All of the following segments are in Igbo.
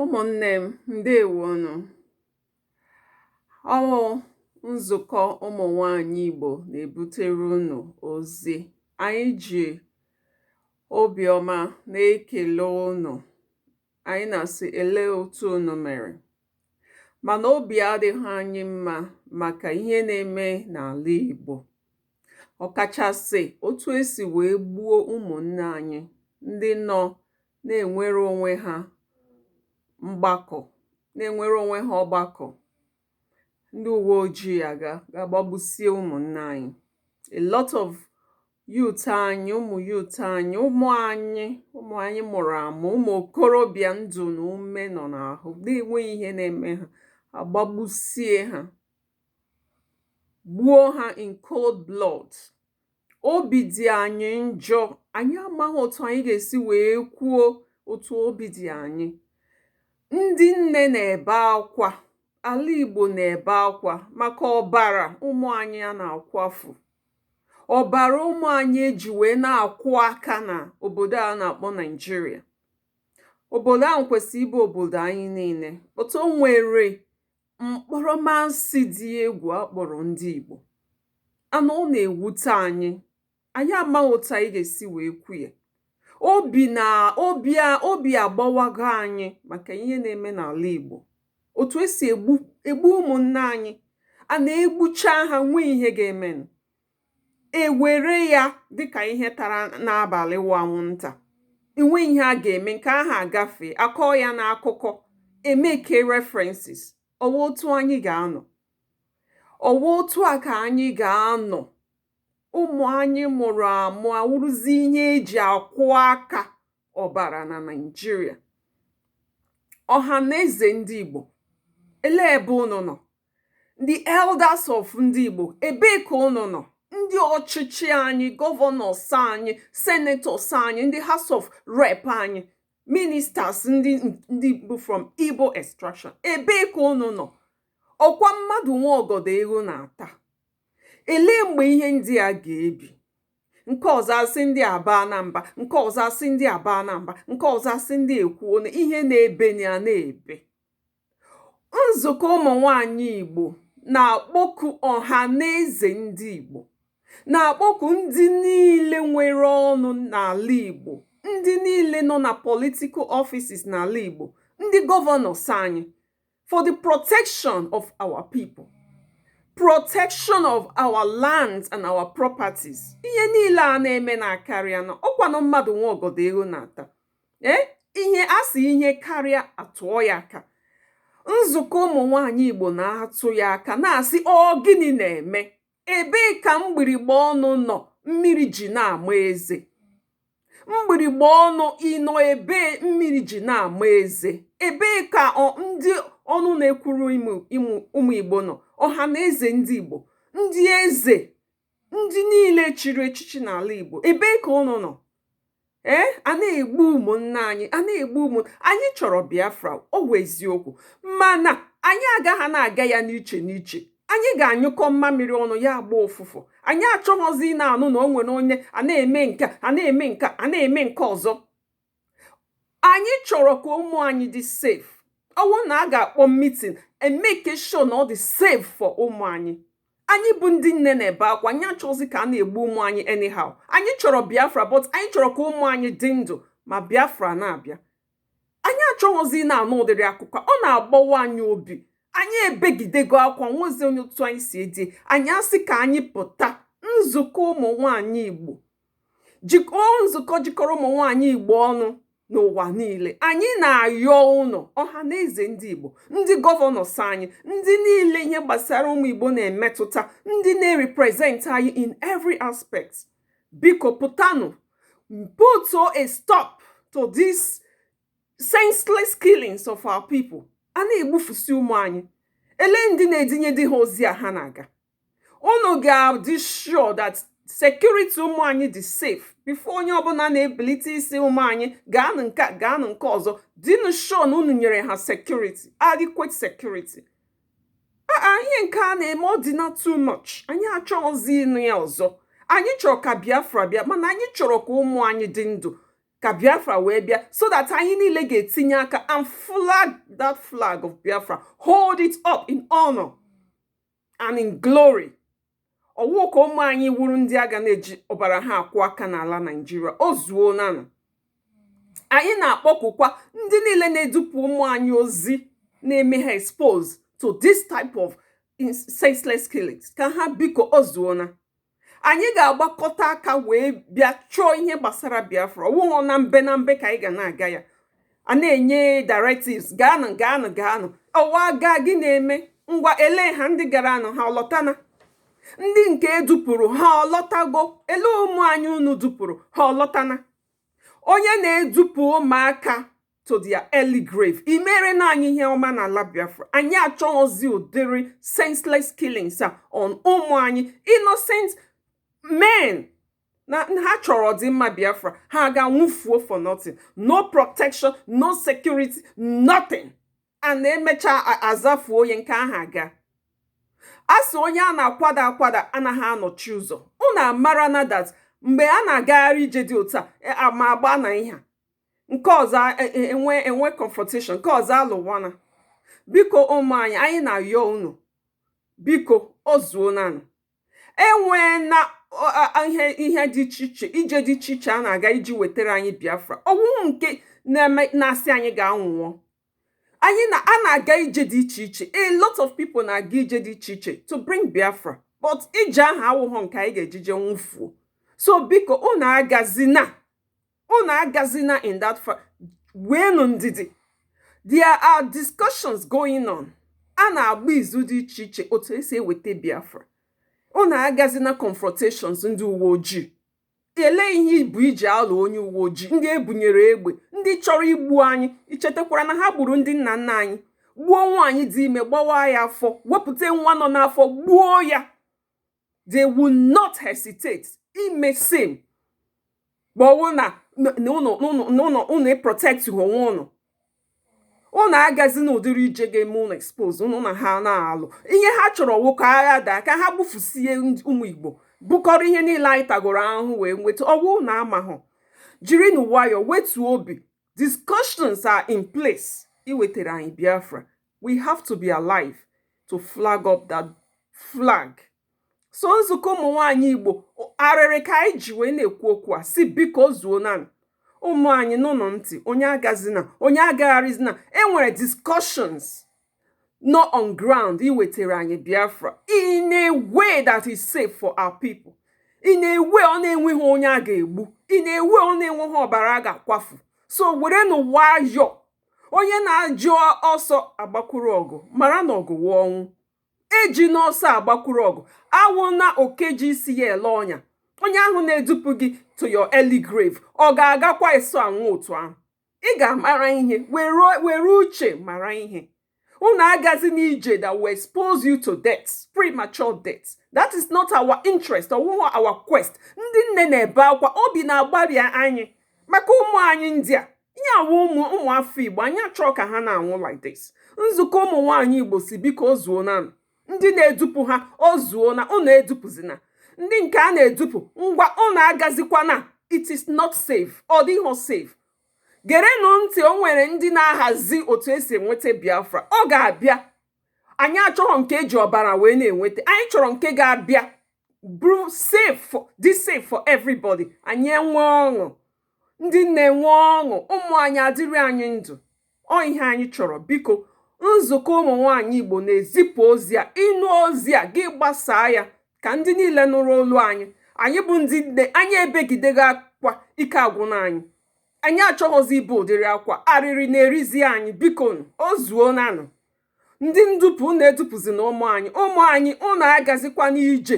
Ụmụnne m, ndewonu. Ọ nzukọ ụmụ nwanyị Igbo na-ebutere unu ozi. Anyị ji obiọma na-ekele unu. Anyị na-asị elee otu unu mere. Mana obi adịghị anyị mma maka ihe na-eme n'ala Igbo. Ọkachasị otu esi wee gbuo ụmụnne anyị ndị nọ na-enwere onwe ha ọgbakọ. Ndị uwe ojii ga-agbagbusie ụmụnne anyị. A lot of ụmụ anyị mụrụ amụ, ụmụ okorobịa ndụ na ume nọ n'ahụ na-enweghị ihe na-eme ha, agbagbusie ha, gbuo ha in cold blood. Obi dị anyị njọ. Anyị amaghị otu anyị ga-esi wee kwuo otu obi dị anyị. Ndị nne na-ebe akwa, ala Igbo na-ebe akwa maka ọbara ụmụ anyị a na-akwafu. Ọbara ụmụ anyị eji wee na-akwụ aka na obodo a na-akpọ Nigeria. Obodo ahụ kwesịrị ịbụ obodo anyị niile. Otu o nwere mkpọrọmasị dị egwu akpọrọ ndị Igbo. Ana ọ na-ewute anyị. Anyị amaghị otu anyị ga-esi wee kwu ya. Obi agbawago anyị maka ihe na-eme n'ala Igbo. Otu esi egbu ụmụnne anyị, a na-egbucha ha, nwee ihe ga-eme. Ewere ya dịka ihe tara n'abalị wụ anwụnta. Enwe ihe a ga-eme, nke ahụ agafe, akọọ ya n'akụkọ, emeke references. Ọwa otu anyị ga-anọ. Ọwa otu a ka anyị ga-anọ. Ụmụ anyị mụrụ amụ awụrụzi ihe eji akwụ aka ọbara na Nigeria. Ọha na eze ndị Igbo, elee ebe unu nọ? The elders of ndị Igbo, ebee ka unu nọ? Ndị ọchịchị anyị, gọvanọs anyị, senators anyị, ndị House of Rep anyị, ministers ndị Igbo from Igbo extraction, ebee ka unu nọ? Ọkwa mmadụ nwa ọgọdọ ego na-ata. Elee mgbe ihe ndị a ga-ebi? Nke ọzọ asị ndị aba na mba, nke ọzọ asị ndị aba na mba, nke ọzọ asị ndị ekwuo na ihe na-ebe na-ebe. Nzukọ ụmụ nwanyị Igbo na-akpọku ọha na eze ndị Igbo, na-akpọku ndị niile nwere ọnụ n'ala Igbo, ndị niile nọ na political offices n'ala Igbo, ndị gọvanọs anyị, for the protection of our people. Protection of our lands and our properties. Ihe niile a na-eme na-akarịa na ọkwanụ mmadụ nwa ọgọdọ ego na-ata. Ihe asị ihe karịa atụọ ya aka. Nzukọ ụmụ nwanyị Igbo na-atụ ya aka na-asị ọ gịnị na-eme? Ebee ka mgbịrịgba ọnụ nọ mmiri ji na-ama eze? Mgbịrịgba ọnụ ịnọ ebee mmiri ji na-ama eze? Ebee ka ndị ọnụ na-ekwuru ụmụ Igbo nọ? Ọha na eze ndị Igbo, ndị eze, ndị niile chịrị echichi n'ala Igbo, ebee ka unu nọ? A na-egbu ụmụnne anyị, anyị chọrọ Biafra, ọ bụ eziokwu, mana anyị agaghị na-aga ya n'iche n'iche. Anyị ga-anyụkọ mmamịrị ọnụ ya agba ụfụfụ. Anyị achọghọzi na-anụ na o nwere onye a na-eme nke a na-eme nke a na-eme nke ọzọ. Anyị chọrọ ka ụmụ anyị dị safe. Ọwụ na a ga-akpọ meeting make sure na ọ dị safe for ụmụ anyị. Anyị bụ ndị nne na-ebe akwa, anyị achọghịzi ka a na-egbu ụmụ anyị anyhow. Anyị chọrọ Biafra, but anyị chọrọ ka ụmụ anyị dị ndụ ma Biafra na-abịa. Anyị achọghịzi na-anụ ụdịrị akụkọ, ọ na-agbawa anyị obi. Anyị ebegidego akwa, nwezi onye otu anyị si edi. Anyị asị ka anyị pụta nzukọ ụmụ nwanyị Igbo, nzukọ jikọrọ ụmụ nwanyị Igbo ọnụ n'ụwa niile. Anyị na-ayọ ụnụ, ọha na eze ndị Igbo, ndị gọvanọs anyị, ndị niile ihe gbasara ụmụ Igbo na-emetụta, ndị na-represent anyị in every aspect. Biko pụtanụ, put a stop to this senseless killings of our people. A na-egbufusi ụmụ anyị. Ele ndị na-edinye dị ha ozi a ha na-aga. Unu ga-adị sure that security ụmụ anyị dị safe before onye ọbụla na-ebelite isi ụmụ anyị gaanụ nke ọzọ. Dịnụ sure na unu nyere ha security, adequate security. Ihe nke a na-eme ọ dị na too much. Anyị achọghịzi ịnụ ya ọzọ. Anyị chọrọ ka Biafra bịa, mana anyị chọrọ ka ụmụ anyị dị ndụ. ka Biafra wee bịa, so that anyị niile ga-etinye aka and flag that flag of Biafra, hold it up in honor and in glory. Ọwụ ka ụmụ anyị wuru ndị aga na-eji ọbara ha akwụ aka n'ala Nigeria. O zuo nanụ. Anyị na-akpọkụkwa ndị niile na-edupụ ụmụ anyị ozi na-eme ha expose to this type of senseless killings ka ha biko o zuo na. Anyị ga-agbakọta aka wee bịa chọọ ihe gbasara Biafra. Ọwụghọ na mbe ka anyị ga na-aga ya a na-enye directives gaanụ. Ọwa ga gị na-eme ngwa ele ha ndị gara anụ ha ọlọtana, ndị nke edupụrụ ha ọlọtago, ele ụmụ anyị unu dupụrụ ha ọlọtana. Onye na-edupụ ụmụaka to their early grave, imere na anyị ihe ọma n'ala Biafra. Anyị achọghịzi ụdịrị senseless killings on ụmụ anyị, innocent men na ha chọrọ dị mma Biafra. Ha ga-nwụfuo for nothing, no protection, no security, nothing. A na-emecha azafuo onye nke ahụ aga. Asị onye a na-akwada anaghị anọchi ụzọ. Unu amara na that mgbe a na-agagharị ije dị otu a ma agba na ihe nke ọzọ enwe confrontation, nke ọzọ alụwana. Biko ụmụ anyị na-ayọ unu biko o zuo nanụ. Enwe na ihe dị iche iche, ije dị iche iche a na-aga iji wetara anyị Biafra. Ọwụwụ nke na-asị anyị ga-anwụọ. A na-aga ije dị iche iche. A lot of people na-aga ije dị iche iche to bring Biafra, but ije ahụ awụghọ nke anyị ga-ejije nwụfuo. So biko unu agazina in that fact. Wenu ndidi. There are discussions going on. A na-agba izu dị iche iche otu esi eweta Biafra. Unu agazina confrontations ndị uwe ojii. Ele ihe bụ iji alụ onye uwe ojii, ndị ebunyere egbe, ndị chọrọ igbu anyị. Ichetakwara na ha gburu ndị nna nna anyị, gbuo nwaanyị dị ime, gbawa ya afọ, wepụta nwa nọ n'afọ, gbuo ya. They will not hesitate ime same. Gbawo na unu protect onwe unu. Unu agazi na ụdịrị ije ga-eme unu expose unu na ha na-alụ. Ihe ha chọrọ nwoke agha daa ka ha gbufusie ụmụ Igbo, bukọrọ ihe niile anyị tagoro ahụhụ wee nweta. Ọwụ na amahụ, jiri n'ụwayọ wetu obi. Discussions are in place iwetara anyị Biafra. We have to be alive to flag up that flag. So nzukọ ụmụ nwaanyị Igbo arịrị ka anyị ji wee na-ekwu okwu a si biko zuo nanụ. Ụmụ anyị nụnụ ntị, onye agagharịzina. Enwere discussions not on ground iwetara anyị Biafra in a way that is safe for our people, in a way ọ na-enweghị onye a ga-egbu, in a way ọ na-enweghị ọbara a ga-akwafu. So were n'ụwayọ. Onye na-ajụ ọsọ agbakwuru ọgụ mara na ọgụ wụ ọnwụ. Eji n'ọsọ agbakwuru ọgụ awụ na okeji isi ya ele ọnya. Onye ahụ na-edupu gị to your early grave ọ ga-agakwa eso anwụ otu ahụ. Ị ga-amara ihe, were uche mara ihe. Unu agazi n'ije that will expose you to death, premature death. That is not our interest or our quest. Ndị nne na-ebe akwa, obi na-agbari anyị maka ụmụ anyị ndị a. Ihe awụ ụmụ afọ Igbo, anyị achọrọ ka ha na-anwụ like this. Nzukọ ụmụ nwaanyị Igbo si biko o zuo nanụ. Ndị na-edupu ha o zuo na, unu edupụzina. Ndị nke a na-edupu ngwa unu agazikwana. It is not safe. Ọ dịghị safe. Gerenụ ntị, o nwere ndị na-ahazi otu esi enweta Biafra. Ọ ga-abịa. Anyị achọrọ nke eji ọbara wee na-enweta. Anyị chọrọ nke ga-abịa bru safe for everybody. Anyị enwe ọṅụ. Ndị na-enwe ọṅụ. Ụmụ anyị adịrị anyị ndụ. Ọ ihe anyị chọrọ. Biko nzukọ ụmụ nwaanyị Igbo na-ezipụ ozi a. Ịnụ ozi a gị gbasaa ya ka ndị niile nụrụ olu anyị. Anyị bụ ndị nne, anyị ebegidego akwa ike agwụna anyị. Anyị achọghọzi ibu ụdịrị akwa, arịrị na-erizi anyị. Biko o zuo nanụ. Ndị ndupu na-edupụzi na ụmụ anyị unu agazikwa n'ije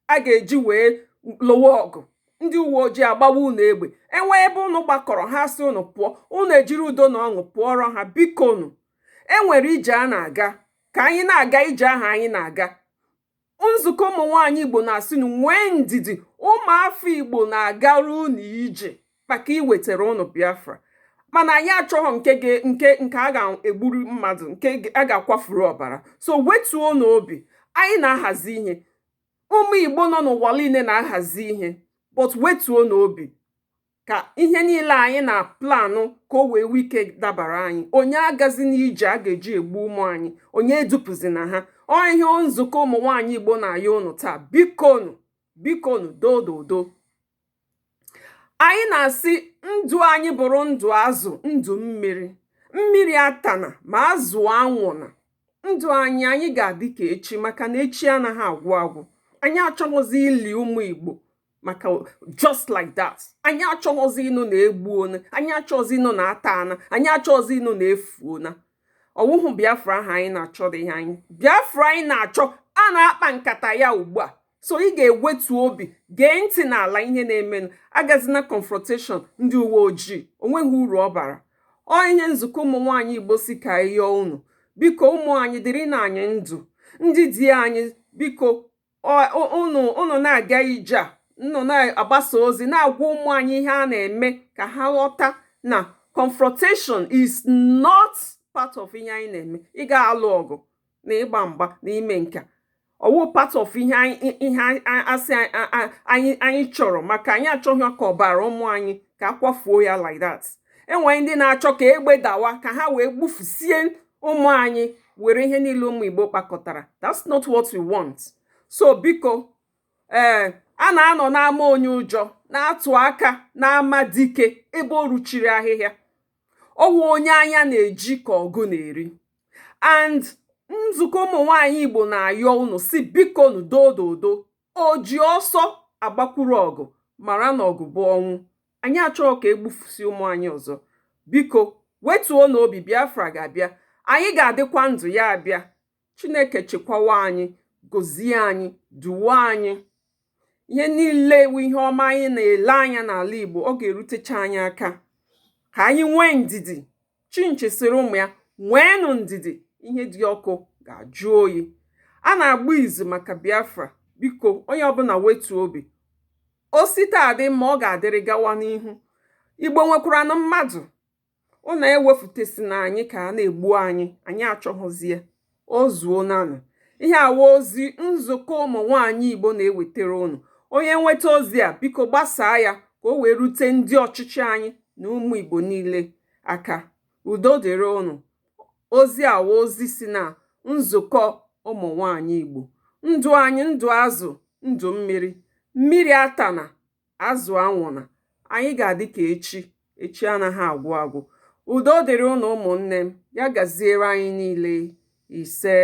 a ga-eji wee lụwa ọgụ. Ndị uwe ojii agbawa unu egbe. Enwe ebe unu gbakọrọ ha si unu pụọ, unu ejiri udo na ọṅụ pụọrọ ha. Biko enwere ije a na-aga ka anyị na-aga ije ahụ anyị na-aga. Nzukọ ụmụ nwaanyị Igbo na-asị unu nwee ndidi. Ụmụafọ Igbo na-agara unu ije maka iwetara unu Biafra. Mana anyị achọghọ nke a ga-egburu mmadụ, nke a ga-akwafuru ọbara. So wetuo n'obi. Anyị na-ahazi ihe. Ụmụ Igbo nọ n'ụwa niile na-ahazi ihe. But wetuo n'obi ka ihe niile anyị na planụ ka o wee wike dabara anyị. Onye agazi n'ije a ga-eji egbu ụmụ anyị, onye edupụzi na ha. Ọ ihe nzukọ ụmụ nwaanyị Igbo na-ayọ unu taa, bikonu bikonu dododo. Anyị na-asị ndụ anyị bụrụ ndụ azụ, ndụ mmiri. Mmiri atana ma azụ anwụna. Ndụ anyị ga-adị ka echi, maka na echi anaghị agwụ agwụ. Anyị achọghịzi ili ụmụ Igbo maka just like that. Anyị achọghịzi ịnụ na egbuona, anyị achọghịzi ịnụ na atana, anyị achọghịzi ịnụ na efuona. Ọwụhụ Biafra ahụ anyị na-achọ dị ihe anyị. Biafra anyị na-achọ a na-akpa nkata ya ugbu a. So ị ga-ewetu obi, gee ntị n'ala ihe na-emenụ. Agazina confrontation ndị uwe ojii, onweghị uru ọ bara. Ọ ihe nzukọ ụmụ nwaanyị Igbo si ka ihe unu. Biko ụmụ anyị dịrị na anyị ndụ. Ndị di anyị biko unu na-aga ije a, unu na-agbasa ozi na-agwa ụmụ anyị ihe a na-eme ka ha ghọta na confrontation is not part of ihe anyị na-eme. Ị ga-alụ ọgụ na ịgba mgba na ime nka, ọwụ part of ihe asị anyị chọrọ, maka anyị achọghị ka ọbara ụmụ anyị ka akwafuo ya like that. Enwere ndị na-achọ ka egbe dawa ka ha wee gbufusie ụmụ anyị, were ihe niile ụmụ Igbo kpakọtara. That's not what we want. So biko a na-anọ n'ama onye ụjọ na-atụ aka n'ama dike ebe o ruchiri ahịhịa. Ọwụ onye anya na-eji ka ọgụ na-eri. And nzukọ ụmụ nwaanyị Igbo na-ayọ unu si biko dododo, o ji ọsọ agbakwuru ọgụ mara na ọgụ bụ ọnwụ. Anyị achọghị ka egbufusi ụmụ anyị ọzọ. Biko wetuo n'obi, Biafra ga-abịa, anyị ga-adịkwa ndụ ya abịa. Chineke chekwawa anyị, gọzie anyị, duwe anyị. Ihe niile ewu ihe ọma anyị na-ele anya n'ala Igbo, ọ ga-erutecha anyị aka. Ka anyị nwee ndidi. Chinchi sịrị ụmụ ya, nweenụ ndidi, ihe dị ọkụ ga-ajụ oyi. A na-agba izu maka Biafra. Biko onye ọbụla wetuo obi. O site adị mma, ọ ga-adịrị gawa n'ihu. Igbo nwekwara na mmadụ. Ọ na-ewefutesi na anyị ka a na-egbu anyị, anyị achọghịzie. O zuo nanụ. Ihe awa ozi nzukọ ụmụ nwaanyị Igbo na-ewetara unu. Onye nweta ozi a, biko gbasaa ya ka o wee rute ndị ọchịchị anyị na ụmụ Igbo niile aka. Udo dịrị unu. Ozi awa ozi si na nzukọ ụmụ nwaanyị Igbo. Ndụ anyị ndụ azụ, ndụ mmiri. Mmiri atana, azụ anwụna. Anyị ga-adị ka echi, echi anaghị agwụ agwụ. Udo dịrị unu ụmụnne m, ya gaziere anyị niile. Ise.